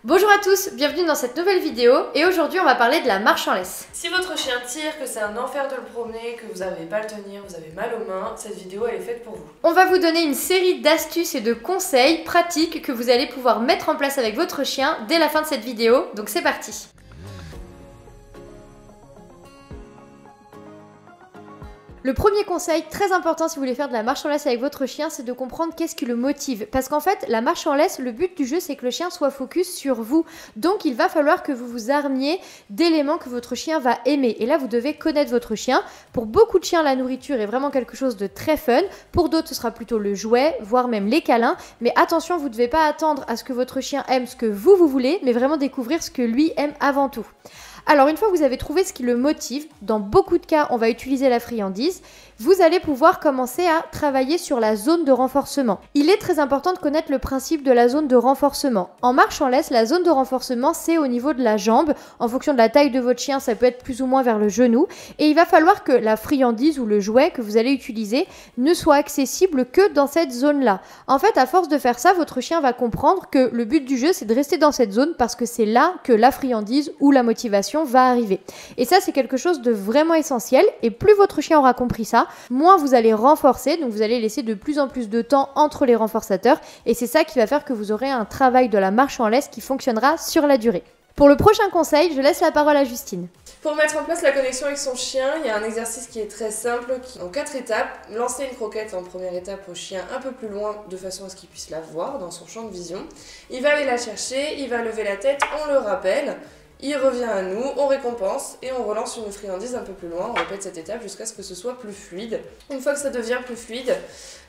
Bonjour à tous, bienvenue dans cette nouvelle vidéo et aujourd'hui on va parler de la marche en laisse. Si votre chien tire, que c'est un enfer de le promener, que vous n'arrivez pas à le tenir, vous avez mal aux mains, cette vidéo elle est faite pour vous. On va vous donner une série d'astuces et de conseils pratiques que vous allez pouvoir mettre en place avec votre chien dès la fin de cette vidéo, donc c'est parti. Le premier conseil très important si vous voulez faire de la marche en laisse avec votre chien, c'est de comprendre qu'est-ce qui le motive. Parce qu'en fait, la marche en laisse, le but du jeu, c'est que le chien soit focus sur vous. Donc, il va falloir que vous vous armiez d'éléments que votre chien va aimer. Et là, vous devez connaître votre chien. Pour beaucoup de chiens, la nourriture est vraiment quelque chose de très fun. Pour d'autres, ce sera plutôt le jouet, voire même les câlins. Mais attention, vous ne devez pas attendre à ce que votre chien aime ce que vous voulez, mais vraiment découvrir ce que lui aime avant tout. Alors une fois que vous avez trouvé ce qui le motive, dans beaucoup de cas on va utiliser la friandise, vous allez pouvoir commencer à travailler sur la zone de renforcement. Il est très important de connaître le principe de la zone de renforcement. En marche en laisse, la zone de renforcement c'est au niveau de la jambe. En fonction de la taille de votre chien, ça peut être plus ou moins vers le genou. Et il va falloir que la friandise ou le jouet que vous allez utiliser ne soit accessible que dans cette zone-là. En fait, à force de faire ça, votre chien va comprendre que le but du jeu c'est de rester dans cette zone parce que c'est là que la friandise ou la motivation va arriver. Et ça c'est quelque chose de vraiment essentiel et plus votre chien aura compris ça, moins vous allez renforcer, donc vous allez laisser de plus en plus de temps entre les renforçateurs et c'est ça qui va faire que vous aurez un travail de la marche en laisse qui fonctionnera sur la durée. Pour le prochain conseil, je laisse la parole à Justine. Pour mettre en place la connexion avec son chien, il y a un exercice qui est très simple, en 4 étapes. Lancer une croquette en première étape au chien un peu plus loin, de façon à ce qu'il puisse la voir dans son champ de vision. Il va aller la chercher, il va lever la tête, on le rappelle. Il revient à nous, on récompense et on relance une friandise un peu plus loin. On répète cette étape jusqu'à ce que ce soit plus fluide. Une fois que ça devient plus fluide,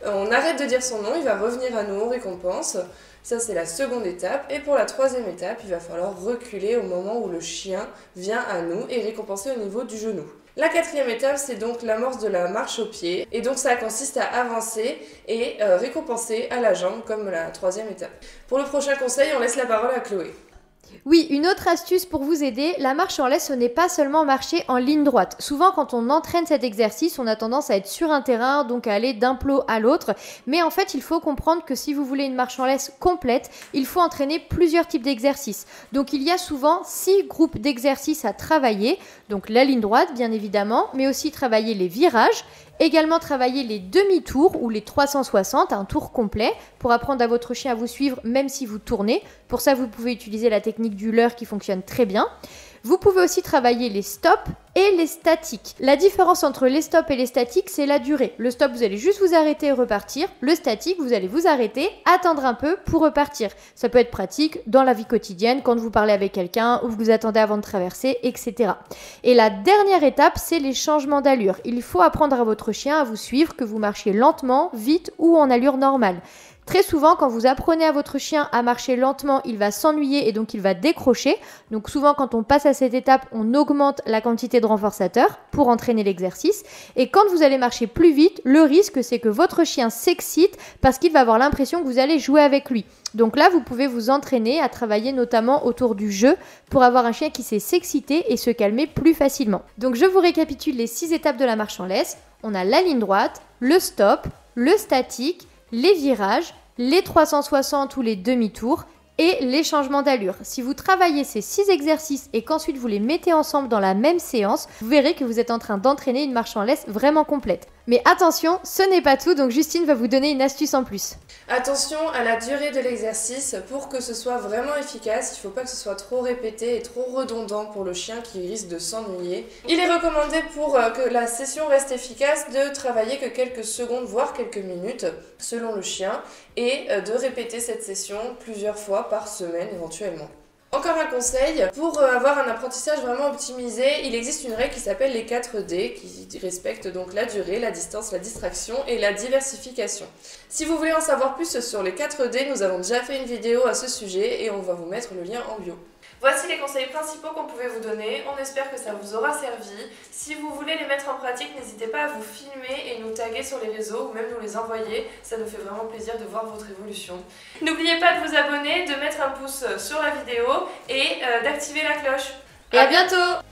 on arrête de dire son nom, il va revenir à nous, on récompense. Ça c'est la seconde étape. Et pour la troisième étape, il va falloir reculer au moment où le chien vient à nous et récompenser au niveau du genou. La quatrième étape, c'est donc l'amorce de la marche au pied. Et donc ça consiste à avancer et récompenser à la jambe comme la troisième étape. Pour le prochain conseil, on laisse la parole à Chloé. Oui, une autre astuce pour vous aider, la marche en laisse, ce n'est pas seulement marcher en ligne droite. Souvent, quand on entraîne cet exercice, on a tendance à être sur un terrain, donc à aller d'un plot à l'autre. Mais en fait, il faut comprendre que si vous voulez une marche en laisse complète, il faut entraîner plusieurs types d'exercices. Donc, il y a souvent 6 groupes d'exercices à travailler. Donc, la ligne droite, bien évidemment, mais aussi travailler les virages. Également travailler les demi-tours ou les 360, un tour complet, pour apprendre à votre chien à vous suivre même si vous tournez. Pour ça, vous pouvez utiliser la technique du leurre qui fonctionne très bien. Vous pouvez aussi travailler les stops et les statiques. La différence entre les stops et les statiques, c'est la durée. Le stop, vous allez juste vous arrêter et repartir. Le statique, vous allez vous arrêter, attendre un peu pour repartir. Ça peut être pratique dans la vie quotidienne, quand vous parlez avec quelqu'un ou vous attendez avant de traverser, etc. Et la dernière étape, c'est les changements d'allure. Il faut apprendre à votre chien à vous suivre, que vous marchiez lentement, vite ou en allure normale. Très souvent, quand vous apprenez à votre chien à marcher lentement, il va s'ennuyer et donc il va décrocher. Donc souvent, quand on passe à cette étape, on augmente la quantité de renforçateurs pour entraîner l'exercice. Et quand vous allez marcher plus vite, le risque, c'est que votre chien s'excite parce qu'il va avoir l'impression que vous allez jouer avec lui. Donc là, vous pouvez vous entraîner à travailler notamment autour du jeu pour avoir un chien qui sait s'exciter et se calmer plus facilement. Donc je vous récapitule les 6 étapes de la marche en laisse. On a la ligne droite, le stop, le statique, les virages, les 360 ou les demi-tours et les changements d'allure. Si vous travaillez ces 6 exercices et qu'ensuite vous les mettez ensemble dans la même séance, vous verrez que vous êtes en train d'entraîner une marche en laisse vraiment complète. Mais attention, ce n'est pas tout, donc Justine va vous donner une astuce en plus. Attention à la durée de l'exercice, pour que ce soit vraiment efficace, il ne faut pas que ce soit trop répété et trop redondant pour le chien qui risque de s'ennuyer. Il est recommandé pour que la session reste efficace de travailler que quelques secondes voire quelques minutes selon le chien et de répéter cette session plusieurs fois par semaine éventuellement. Encore un conseil, pour avoir un apprentissage vraiment optimisé, il existe une règle qui s'appelle les 4D, qui respecte donc la durée, la distance, la distraction et la diversification. Si vous voulez en savoir plus sur les 4D, nous avons déjà fait une vidéo à ce sujet et on va vous mettre le lien en bio. Voici les conseils principaux qu'on pouvait vous donner, on espère que ça vous aura servi. Si vous voulez les mettre en pratique, n'hésitez pas à vous filmer et nous taguer sur les réseaux ou même nous les envoyer, ça nous fait vraiment plaisir de voir votre évolution. N'oubliez pas de vous abonner, de mettre un pouce sur la vidéo et d'activer la cloche. Et à bientôt!